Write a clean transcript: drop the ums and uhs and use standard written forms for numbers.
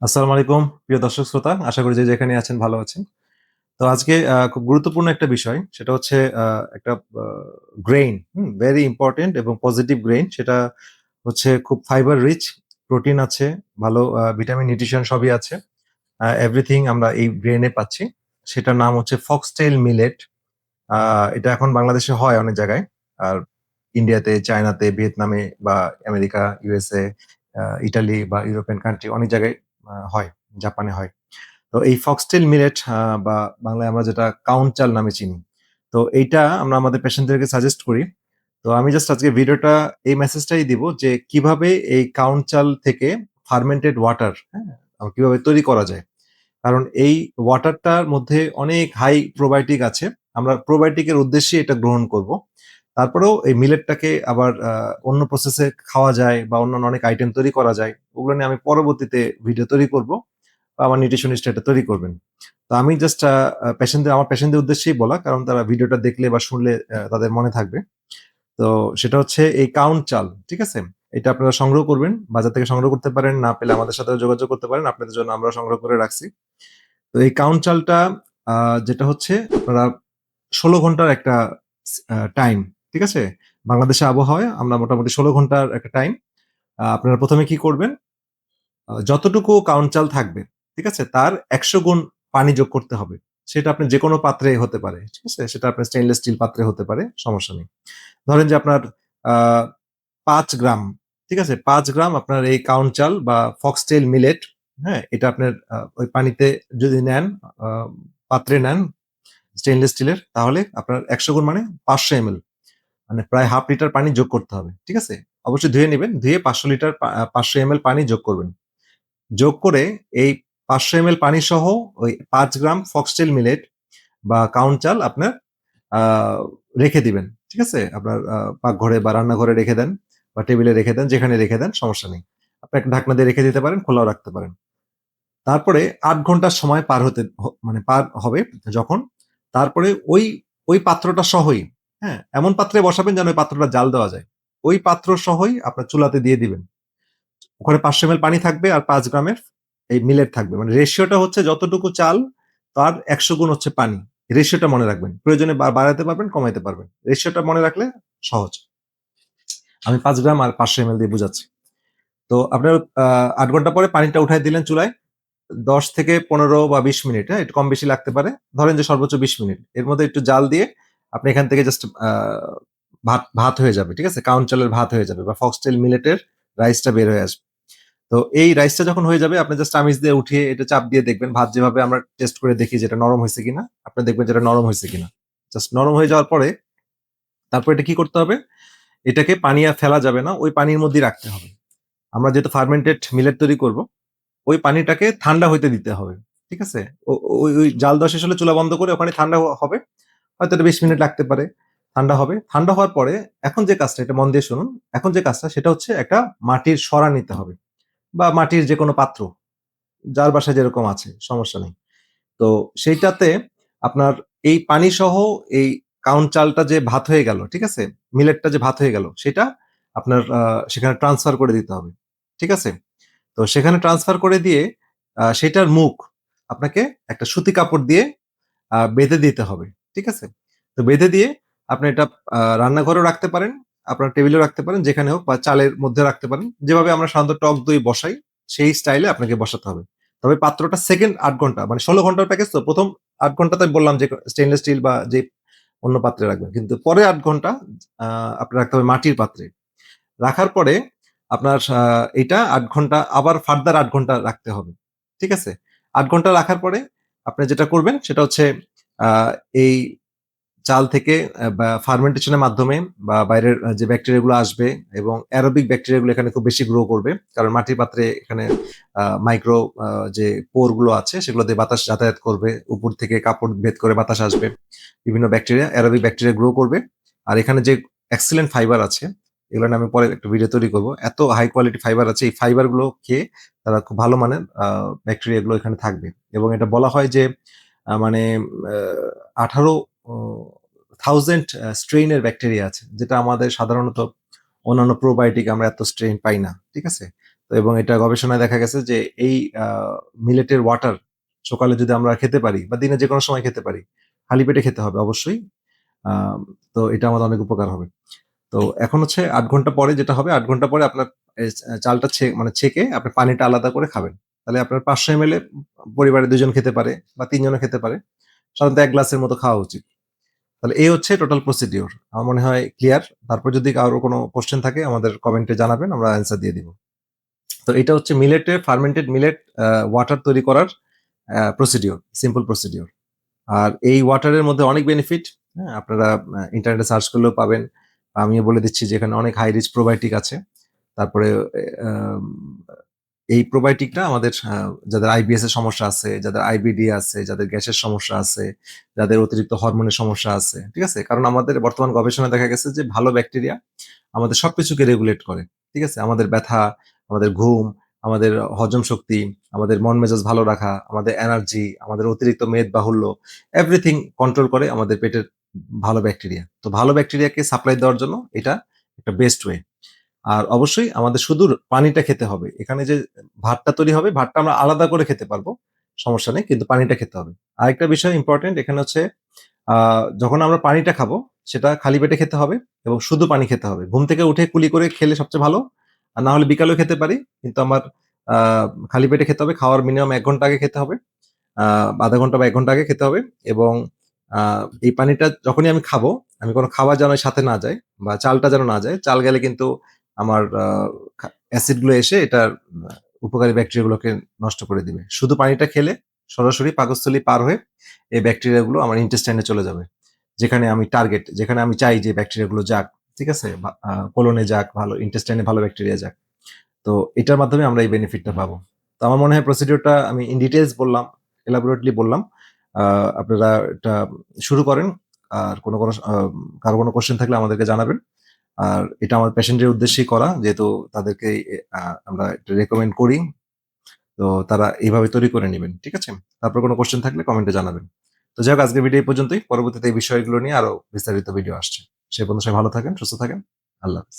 আসসালামু আলাইকুম প্রিয় দর্শক শ্রোতা। আশা করি যে যেখানে আছেন ভালো আছেন। তো আজকে খুব গুরুত্বপূর্ণ একটা বিষয় সেটা হচ্ছে একটা আ গ্রেইন, ভেরি ইম্পোর্টেন্ট এবং পজিটিভ গ্রেইন সেটা হচ্ছে খুব ফাইবার রিচ, প্রোটিন আছে, ভালো ভিটামিন, নিউট্রিশন সবই আছে। এভরিথিং আমরা এই গ্রেইনে পাচ্ছি। সেটার নাম হচ্ছে ফক্সটেল মিলেট। আ এটা এখন বাংলাদেশে হয় অনেক জায়গায়। আর ইন্ডিয়াতে, চায়নাতে, ভিয়েতনামে বা আমেরিকা, ইউএসএ, ইটালি বা ইউরোপিয়ান কান্ট্রি অনেক জায়গায় হয়। জাপানে হয়। তো এই ফক্সটেল মিলেট বা বাংলায় আমরা যেটা কাউন চাল নামে চিনি। তো এইটা আমরা আমাদের পেশেন্টদেরকে সাজেস্ট করি। তো আমি জাস্ট আজকে ভিডিওটা এই মেসেজটাই দিব যে কিভাবে এই কাউন চাল থেকে ফার্মেন্টেড ওয়াটার, হ্যাঁ? কিভাবে তৈরি করা যায়। কারণ এই ওয়াটারটার মধ্যে অনেক হাই প্রোবায়োটিক আছে। আমরা প্রোবায়োটিকের উদ্দেশ্যে এটা গ্রহণ করব। তারপরেও এই মিলেটটাকে আবার অন্য প্রসেসে খাওয়া যায় বা অন্যান্য অনেক আইটেম তৈরি করা যায়। ওগুলো নিয়ে আমি পরবর্তীতে ভিডিও তৈরি করব। বা আমার নিউট্রিশনিস্ট এটা তৈরি করবেন। তো আমি জাস্ট আমার পেশেন্টদের উদ্দেশ্যেই বলা। কারণ তারা ভিডিওটা দেখলে বা শুনলে তাদের মনে থাকবে। তো সেটা হচ্ছে এই কাউন চাল, ঠিক আছে? এটা আপনারা সংগ্রহ করবেন। বাজার থেকে সংগ্রহ করতে পারেন। না পেলে আমাদের সাথেও যোগাযোগ করতে পারেন। আপনাদের জন্য আমরা সংগ্রহ করে রাখছি। তো এই কাউন চালটা আ যেটা হচ্ছে আপনারা ১৬ ঘন্টার একটা টাইম, ঠিক আছে? বাংলাদেশের আবহাওয়ায় আমরা মোটামুটি ১৬ ঘন্টার একটা টাইম। আপনারা ১ম এ কি করবেন? যতটুকু কাউন চাল থাকবে, ঠিক আছে? তার ১০০ গুণ পানি যোগ করতে হবে। সেটা আপনার যেকোনো পাত্রে হতে পারে, ঠিক আছে? সেটা আপনার স্টেইনলেস স্টিল পাত্রে হতে পারে, সমস্যা নেই। ধরেন যে আপনার আ ৫ গ্রাম, ঠিক আছে? ৫ গ্রাম আপনার এই কাউন চাল বা ফক্সটেল মিলেট, হ্যাঁ? এটা আপনার ওই পানিতে যদি নেন, আ পাত্রে নেন স্টেইনলেস স্টিলের, তাহলে আপনার ১০০ গুণ মানে ৫০০ এমএল, মানে প্রায় ১/২ লিটার পানি যোগ করতে হবে, ঠিক আছে? অবশ্যই ধুয়ে নিবেন। ধুয়ে ৫০০ লিটার ৫০০ এমএল পানি যোগ করবেন। যোগ করে এই ৫০০ এমএল পানি সহ ওই ৫ গ্রাম ফক্সটেল মিলেট বা কাউন চাল আপনার আ রেখে দিবেন। ঠিক আছে? আপনার পাকঘরে বা রান্নাঘরে রেখে দেন বা টেবিলে রেখে দেন, যেখানে রেখে দেন সমস্যা নেই। আপনি একটা ঢাকনা দিয়ে রেখে দিতে পারেন, খোলাও রাখতে পারেন। তারপরে ৮ ঘন্টা সময় পার হতে মানে পার হবে যখন, তারপরে ওই পাত্রটা সহই, হ্যাঁ? এমন পাত্রে বসাবেন যেন ওই পাত্রটা জাল দেওয়া যায়। ওই পাত্র সহই আপনার চুলাতে দিয়ে দিবেন। ওখানে ৫০০ এমএল পানি থাকবে আর ৫ গ্রামের এই মিলেট থাকবে। মানে রেশিওটা হচ্ছে যতটুকু চাল তার ১০০ গুণ হচ্ছে পানি। রেশিওটা মনে রাখবেন। প্রয়োজনে বাড়াতে পারবেন, কমাইতে পারবেন। রেশিওটা মনে রাখলে সহজ। আমি ৫ গ্রাম আর ৫০০ এমএল দিয়ে বুঝাচ্ছি। তো আপনার ৮ ঘন্টা পরে পানিটা উঠায় দিলেন চুলায়। ১০ থেকে ১৫ বা ২০ মিনিট, হ্যাঁ? একটু কম বেশি লাগতে পারে। ধরেন যে সর্বোচ্চ ২০ মিনিট। এর মধ্যে একটু জাল দিয়ে আপনি এখান থেকে জাস্ট ভাত ভাত হয়ে যাবে। ঠিক আছে? কাউন চালের ভাত হয়ে যাবে বা ফক্সটেল মিলেটের রাইসটা বের হয়ে আসবে। তো এই রাইসটা যখন হয়ে যাবে আপনি জাস্ট চামিচ দিয়ে উঠিয়ে এটা চাপ দিয়ে দেখবেন ভাত যেভাবে আমরা টেস্ট করে দেখি যে এটা নরম হইছে কিনা। আপনি দেখবেন যে এটা নরম হইছে কিনা। জাস্ট নরম হয়ে যাওয়ার পরে তারপর এটা কি করতে হবে? এটাকে পানি আর ফেলা যাবে না। ওই পানির মধ্যেই রাখতে হবে। আমরা যেহেতু ফার্মেন্টেড মিলেট তৈরি করব, ওই পানিটাকে ঠান্ডা হইতে দিতে হবে। ঠিক আছে? ও ওই জাল দেওয়া শেষ হলে চুলা বন্ধ করে ওখানে ঠান্ডা হবে। হয়তো এটা ২০ মিনিট লাগতে পারে। ঠান্ডা হবে। ঠান্ডা হওয়ার পরে এখন যে কাজটা, এটা মন দিয়ে শুনুন। এখন যে কাজটা সেটা হচ্ছে একটা মাটির সরা নিতে হবে বা মাটির যেকোনো পাত্র। যার বাসায় যেরকম আছে সমস্যা নেই। তো সেইটাতে আপনার এই পানিসহ এই কাউন চালটা যে ভাত হয়ে গেল, ঠিক আছে? মিলেটটা যে ভাত হয়ে গেল, সেটা আপনার সেখানে ট্রান্সফার করে দিতে হবে। ঠিক আছে? তো সেখানে ট্রান্সফার করে দিয়ে সেটার মুখ আপনাকে একটা সুতি কাপড় দিয়ে বেঁধে দিতে হবে। ঠিক আছে? তো বেঁধে দিয়ে আপনি এটা রান্নাঘরেও রাখতে পারেন, আপনার টেবিলেও রাখতে পারেন, যেখানে হোক বা চালের মধ্যে রাখতে পারেন। যেভাবে আমরা সাধারণত টক দই বসাই, সেই স্টাইলে আপনাকে বসাতে হবে। তবে পাত্রটা সেকেন্ড ৮ ঘন্টা মানে ১৬ ঘন্টার প্যাকেজ তো ১ম ৮ ঘন্টা তো আমি বললাম যে স্টেইনলেস স্টিল বা যে অন্য পাত্রে রাখবেন। কিন্তু পরের ৮ ঘন্টা আ আপনার রাখতে হবে মাটির পাত্রে। রাখার পরে আপনার এইটা ৮ ঘন্টা আবার ফার্দার ৮ ঘন্টা রাখতে হবে। ঠিক আছে? ৮ ঘন্টা রাখার পরে আপনি যেটা করবেন সেটা হচ্ছে আ এই চাল থেকে বা ফার্মেন্টেশন এর মাধ্যমে বা বাইরের যে ব্যাকটেরিয়া গুলো আসবে এবং অ্যারোবিক ব্যাকটেরিয়া গুলো এখানে খুব বেশি গ্রো করবে। কারণ মাটির পাত্রে এখানে মাইক্রো যে পোর গুলো আছে সেগুলো দিয়ে বাতাস যাতায়াত করবে। উপর থেকে কাপড় ভেদ করে বাতাস আসবে। বিভিন্ন ব্যাকটেরিয়া, অ্যারোবিক ব্যাকটেরিয়া গ্রো করবে। আর এখানে যে এক্সেলেন্ট ফাইবার আছে, এগুলো নিয়ে আমি পরে একটা ভিডিও তৈরি করব। এত হাই কোয়ালিটি ফাইবার আছে, এই ফাইবার গুলো খেয়ে তারা খুব ভালো মানের ব্যাকটেরিয়া গুলো এখানে থাকবে। এবং এটা বলা হয় যে মানে আ ১৮ ও 1000 স্ট্রেইন এর ব্যাকটেরিয়া আছে। যেটা আমাদের সাধারণত অন্যান্য প্রোবায়োটিক আমরা এত স্ট্রেইন পাই না। ঠিক আছে? তো এবং এটা গবেষণায় দেখা গেছে যে এই মিলেটের ওয়াটার সকালে যদি আমরা খেতে পারি বা দিনে যে কোনো সময় খেতে পারি, খালি পেটে খেতে হবে অবশ্যই। আম তো এটা আমাদের অনেক উপকার হবে। তো এখন হচ্ছে ৮ ঘন্টা পরে যেটা হবে, ৮ ঘন্টা পরে আপনার চালটা মানে ছেঁকে আপনি পানিটা আলাদা করে খাবেন। তাহলে আপনার ৫০০ এমএল পরিবারের ২ জন খেতে পারে বা ৩ জনও খেতে পারে। সাধারণত ১ গ্লাসের মতো খাওয়া উচিত। তাহলে এই হচ্ছে টোটাল প্রসিডিউর। আমার মনে হয় ক্লিয়ার। তারপর যদি কারো কোনো কোয়েশ্চেন থাকে আমাদের কমেন্টে জানাবেন, আমরা অ্যান্সার দিয়ে দিব। তো এটা হচ্ছে ফার্মেন্টেড মিলেট ওয়াটার তৈরি করার প্রসিডিউর, সিম্পল প্রসিডিউর। আর এই ওয়াটারের মধ্যে অনেক বেনিফিট, হ্যাঁ? আপনারা ইন্টারনেটে সার্চ করলেও পাবেন। আমিও বলে দিচ্ছি যে এখানে অনেক হাই রিচ প্রোবায়োটিক আছে। তারপরে আম এই প্রোবায়োটিকটা আমাদের যাদের আইবিএস এর সমস্যা আছে, যাদের আইবিডি আছে, যাদের গ্যাসের সমস্যা আছে, যাদের অতিরিক্ত হরমোনের সমস্যা আছে, ঠিক আছে? কারণ আমাদের বর্তমান গবেষণায় দেখা গেছে যে ভালো ব্যাকটেরিয়া আমাদের সবকিছুকে রেগুলেট করে। ঠিক আছে? আমাদের ব্যথা, আমাদের ঘুম, আমাদের হজম শক্তি, আমাদের মন মেজাজ ভালো রাখা, আমাদের এনার্জি, আমাদের অতিরিক্ত মেদবাহুল্য, এভরিথিং কন্ট্রোল করে আমাদের পেটের ভালো ব্যাকটেরিয়া। তো ভালো ব্যাকটেরিয়াকে সাপ্লাই দেওয়ার জন্য এটা একটা বেস্ট ওয়ে। আর অবশ্যই আমাদের শুধু পানিটা খেতে হবে। এখানে যে ভাতটা তৈরি হবে, ভাতটা আমরা আলাদা করে খেতে পারবো। সমস্যা নেই। কিন্তু পানিটা খেতে হবে। আরেকটা বিষয় ইম্পোর্টেন্ট এখানে হচ্ছে আ যখন আমরা পানিটা খাবো, সেটা খালি পেটে খেতে হবে এবং শুধু পানি খেতে হবে। ঘুম থেকে উঠে কুলি করে খেলে সবচেয়ে ভালো। আর না হলে বিকালেও খেতে পারি। কিন্তু আমার আ খালি পেটে খেতে হবে। খাওয়ার মিনিমাম ১ ঘন্টা আগে খেতে হবে। আ ০.৫ ঘন্টা বা ১ ঘন্টা আগে খেতে হবে এবং আ এই পানিটা যখনই আমি খাবো, আমি কোন খাবার যেন এর সাথে না যায় বা চালটা যেন না যায়। চাল গেলে কিন্তু আমার অ্যাসিড গুলো এসে এটার উপকারী ব্যাকটেরিয়া গুলোকে নষ্ট করে দিবে। শুধু পানিটা খেলে সরাসরি পাকস্থলী পার হয়ে এই ব্যাকটেরিয়া গুলো আমার ইন্টেস্টাইনে চলে যাবে। যেখানে আমি টার্গেট, যেখানে আমি চাই যে ব্যাকটেরিয়া গুলো যাক। ঠিক আছে? কোলনে যাক, ভালো ইন্টেস্টাইনে ভালো ব্যাকটেরিয়া যাক। তো এটার মাধ্যমে আমরা এই বেনিফিটটা পাবো। তো আমার মনে হয় প্রসিডিউরটা আমি ইন ডিটেইলস বললাম, এলাবোরেটলি বললাম। আ আপনারা এটা শুরু করেন। আর কারো কোনো কোয়েশ্চেন থাকলে আমাদেরকে জানাবেন। আর এটা আমার পেশেন্টের উদ্দেশ্যেই করা। যেহেতু তাদেরকে আমরা এটা রেকমেন্ড করি। তো তারা এইভাবে তৈরি করে নিবেন। ঠিক আছে? তারপর কোনো কোয়েশ্চেন থাকলে কমেন্টে জানাবেন। তো যাই হোক আজকের ভিডিও এই পর্যন্তই। পরবর্তীতে এই বিষয়গুলো নিয়ে আরো বিস্তারিত ভিডিও আসছে। সে পর্যন্ত সবাই ভালো থাকেন, সুস্থ থাকেন। আল্লাহ হাফেজ।